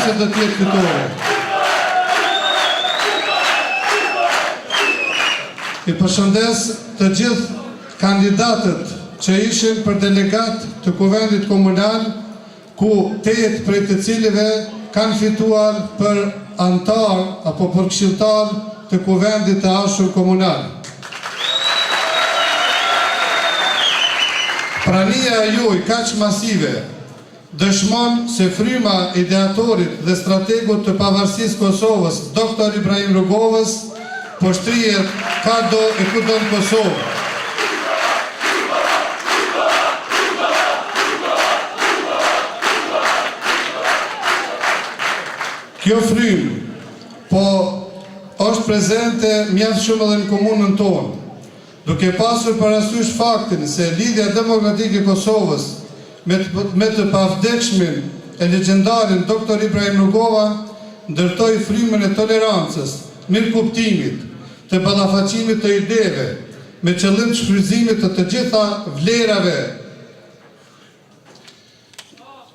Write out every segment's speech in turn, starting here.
se do t'jetë fitore. I përshëndes të gjithë kandidatët që ishin për delegat të Kuvendit Komunal, ku 8 prej të cilive kanë fituar për antar apo për këshilltar të Kuvendit të Ashur Komunal. Prania juaj kaq masive dëshmon se fryma ideatorit dhe strategut të pavarësisë Kosovës, Dr. Ibrahim Rugovës, po shtrihet kado e kudo në Kosovë. Kjo frymë po është prezente mjaft shumë edhe në komunën tonë, duke pasur parasysh faktin se Lidhja Demokratike e Kosovës me të pavdekshmin e legjendarin Dr. Ibrahim Rugova ndërtoi frymën e tolerancës, mirëkuptimit, të ballafaqimit të ideve, me qëllim shfrytëzimit të gjitha vlerave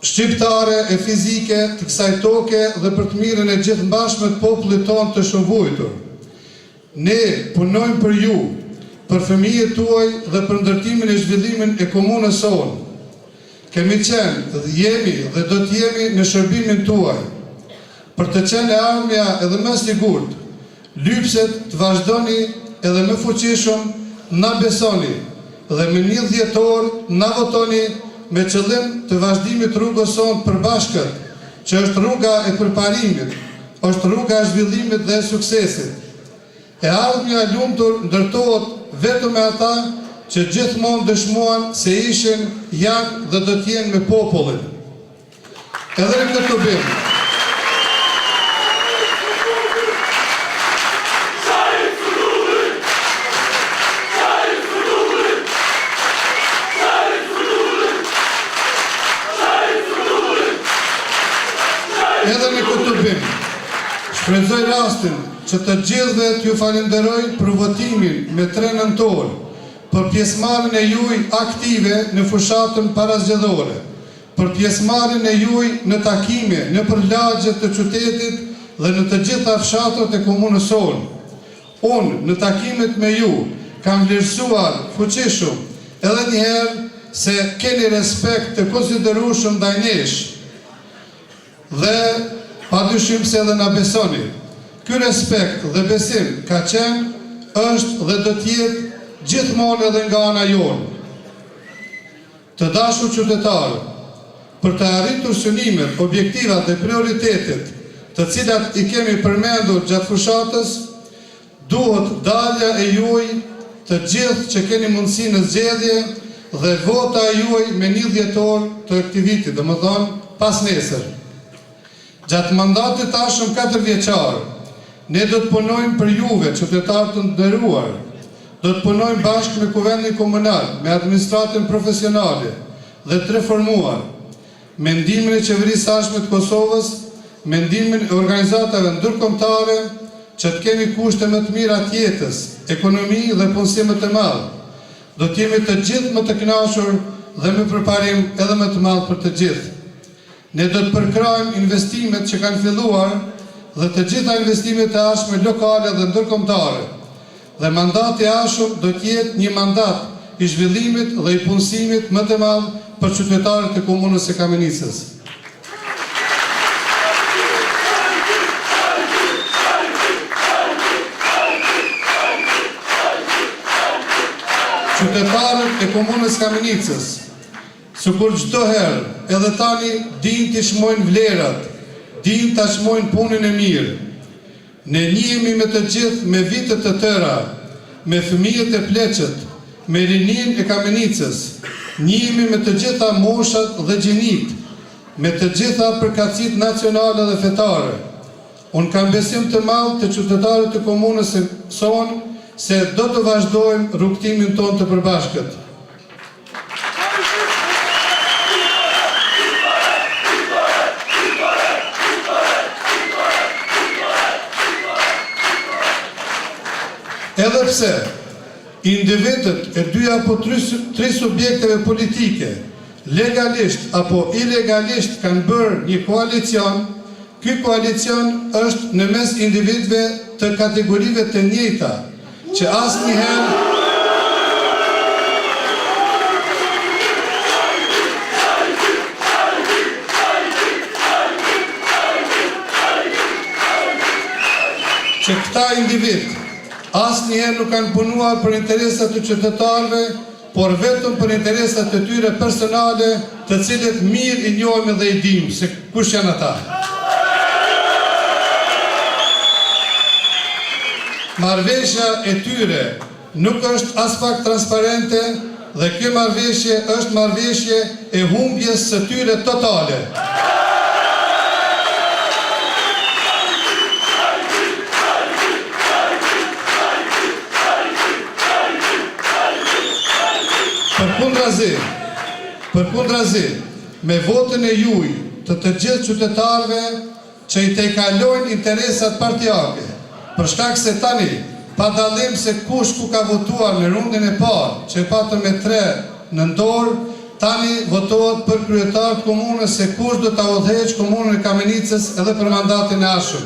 shqiptare e fizike të kësaj toke dhe për të mirën e gjithë mbashme të popullit tonë të shëmvujtur. Ne punojmë për ju, për fëmijët tuaj dhe për ndërtimin e zhvillimin e komunës sonë. Kemi qenë dhe jemi dhe do t'jemi në shërbimin tuaj, për të qenë e armja edhe më sigurt, lypset të vazhdoni edhe më fuqishëm, na besoni dhe me 1 dhjetor na votoni me qëllim të vazhdimit rrugës sonë përbashkët, që është rruga e përparimit, është rruga e zhvillimit dhe suksesit. E ardhmja e lumtur ndërtohet vetëm me ata që gjithmonë dëshmuan se ishin, janë dhe do t'jenë me popullin. Edhe në këtë bim. Edhe në këtë bim, shpresoj rastin që të gjithëve t'ju falenderoj për votimin me 3 nëntor, për pjesëmarrjen e juaj aktive në fushatën parazgjedhore, për pjesëmarrjen e juaj në takime, në lagjet të qytetit dhe në të gjitha fshatrat e komunës sonë. Unë në takimet me ju kam vlerësuar fuqishëm edhe njëherë se keni respekt të konsiderueshëm ndaj nesh dhe padyshim se edhe na besoni. Ky respekt dhe besim ka qenë, është dhe do t'jetë gjithmonë edhe nga ana jonë. Të dashur qytetarë, për të arritur synimet, objektivat dhe prioritetet, të cilat i kemi përmendur gjatë fushatës, duhet dalja e juaj të gjithë që keni mundësi në zgjedhje dhe vota e juaj me 1 dhjetor të aktivitit, domethënë pas nesër. Gjatë mandatit tashëm 4 vjeçar, ne do të punojmë për juve, qytetarë të nderuar. Do të punojmë bashkë me Kuvendin Komunal, me administratën profesionale dhe të reformuar, me ndihmën e qeverisë sashme të Kosovës, me ndihmën e organizatave ndërkombëtare, që të kemi kushte më të mira të jetës, ekonomi dhe punësim më të madh. Do të jemi të gjithë më të kënaqur dhe me përparim edhe më të madh për të gjithë. Ne do të përkrajmë investimet që kanë filluar dhe të gjitha investimet e ashme lokale dhe ndërkombëtare. Dhe mandati i ashëm do të jetë një mandat i zhvillimit dhe i punësimit më të madh për qytetarët e komunës së Kamenicës. Qytetarët e komunës Kamenicës, sikur çdo herë, edhe tani dinë të shmojnë vlerat, dinë të shmojnë punën e mirë. Ne njihemi me të gjithë me vitet të tëra, me fëmijët e pleqët, me rinin e Kamenicës, njihemi me të gjitha moshat dhe gjenit, me të gjitha përkatësit nacionale dhe fetare. Unë kam besim të madh të qytetarët e komunës sonë se do të vazhdojmë rrugtimin tonë të përbashkët. Edhe pse individët e 2 apo 3 subjekteve politike legalisht apo ilegalisht kanë bërë një koalicion, ky koalicion është në mes individëve të kategorive të njëjta, që asnjëherë që këta individ asnjëherë nuk kanë punuar për interesat të qytetarëve, por vetëm për interesat të tyre personale, të cilët mirë i njohim dhe i dim se kush janë ata. Marrëveshja e tyre nuk është as pak transparente dhe kjo marrëveshje është marrëveshje e humbjes së tyre totale. Përkundrazi, me votën e juaj të gjithë qytetarëve që i tejkalojnë interesat partijake, për shkak se tani, pa dallim se kush ku ka votuar në rundin e parë, që e patëm me 3 në dorë, tani votohet për kryetar të komunës se kush do ta udhëheqë komunën e Kamenicës edhe për mandatin e ardhshëm.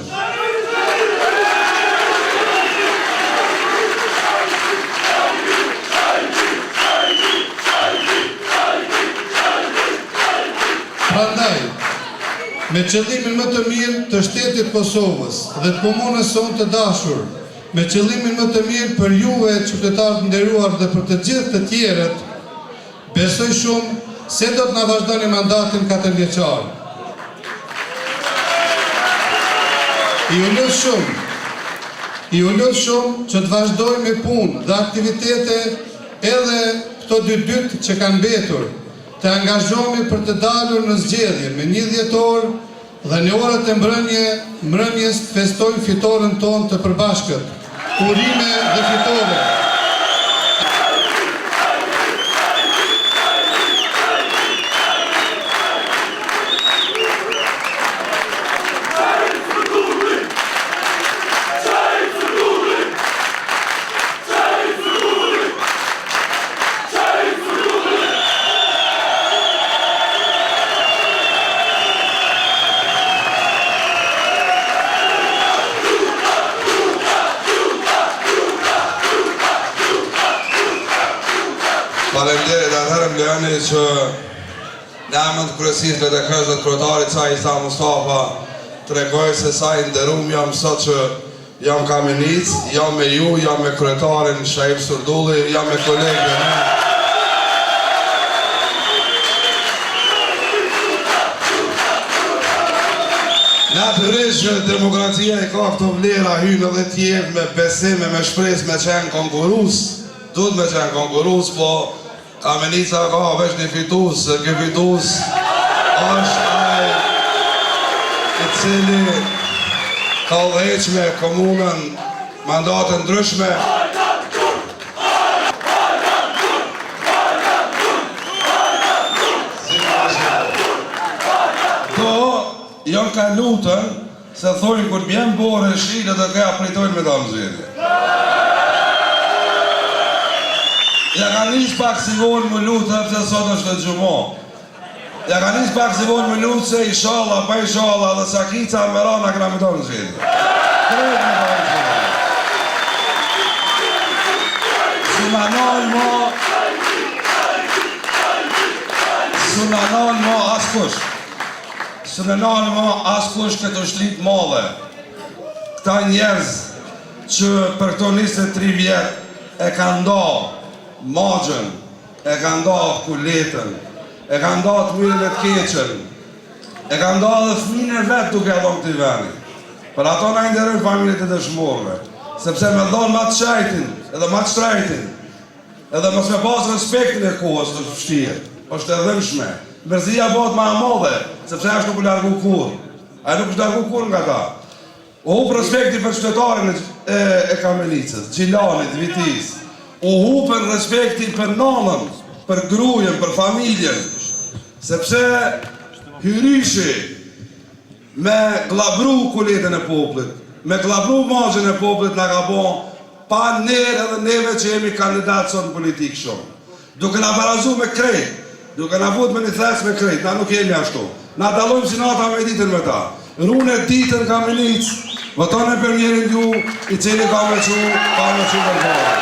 Prandaj, me qëllimin më të mirë të shtetit Kosovës dhe të komunës sonë të dashur, me qëllimin më të mirë për juve qytetarë të nderuar dhe për të gjithë të tjerët, besoj shumë se do të na vazhdoni mandatin 4 vjeçar. I lutem shumë që të vazhdojmë me punë dhe aktivitete edhe këto 2 dytë që kanë mbetur, të angazhohemi për të dalur në zgjedhje me 1 dhjetor dhe në orët e mbrëmjes të festojmë fitoren tonë të përbashkët, urime dhe fitore. Faleminderit atëherë lejoni që në emër të kryesisë BDK-s dhe të kryetarit saj Isa Mustafa tregoj se sa i nderuar jam sot që jam Kamenic, jam me ju, jam me kryetarin Shaib Surdulli, jam me kolegën. Natyrisht që demokracia i ka këto vlera hynë edhe tjerë me besim, me shpresë me qenë konkurus, duhet me qenë konkurus, po Kamenica ka veç një fitus, se kjo fitus është ai i cili ka udhëheq me komunën mandate ndryshme. Do, janë ka lutën, se thojnë kur bjen bore shile dhe ka pritojnë me damë zhjede. Ja ka njës pak si vonë më lutë, pëse sot është të gjumo. Ja ka njës pak si vonë më lutë se i shala, pa i shala, dhe sakica më rana këna me tonë në zhjede. Krejt me tonë në zhjede. Së në nalë mo askush. Së në nalë mo askush këtë shtlit madhe. Këta njerëz që për këto 23 vjet e ka nda Magjën, e ka nda kuletën, e ka nda të myrën e të keqen, e ka nda dhe fëmijën e vetë duke adhon këti veni. Për ato na inderojnë familjet e dëshmorëve, sepse me dhonë ma të qajtin, edhe ma të shtrajtin, edhe mos me pas respektin e kohës të fështirë, është e dhëmshme. Mërzia bëhet ma modhe, sepse është nuk u largu kur, a nuk është largu kur nga ta. U hup respekti për qytetarin e Kamenicës, Gjilanit, Vitis. U hupën respekti për nanën, për grujen, për familjen, sepse hyrishi me glabru kuletën e poplit, me glabru magjën e poplit nga ka bo pa nërë edhe neve që jemi kandidatë sot në politikë shumë. Duke nga barazu me krejt, duke nga vut me një thes me krejt, na nuk jemi ashtu. Na dalojmë sinata me ditën me ta. rune ditën ka milic, votone për njerin ju, i cili ka me që vërbohet.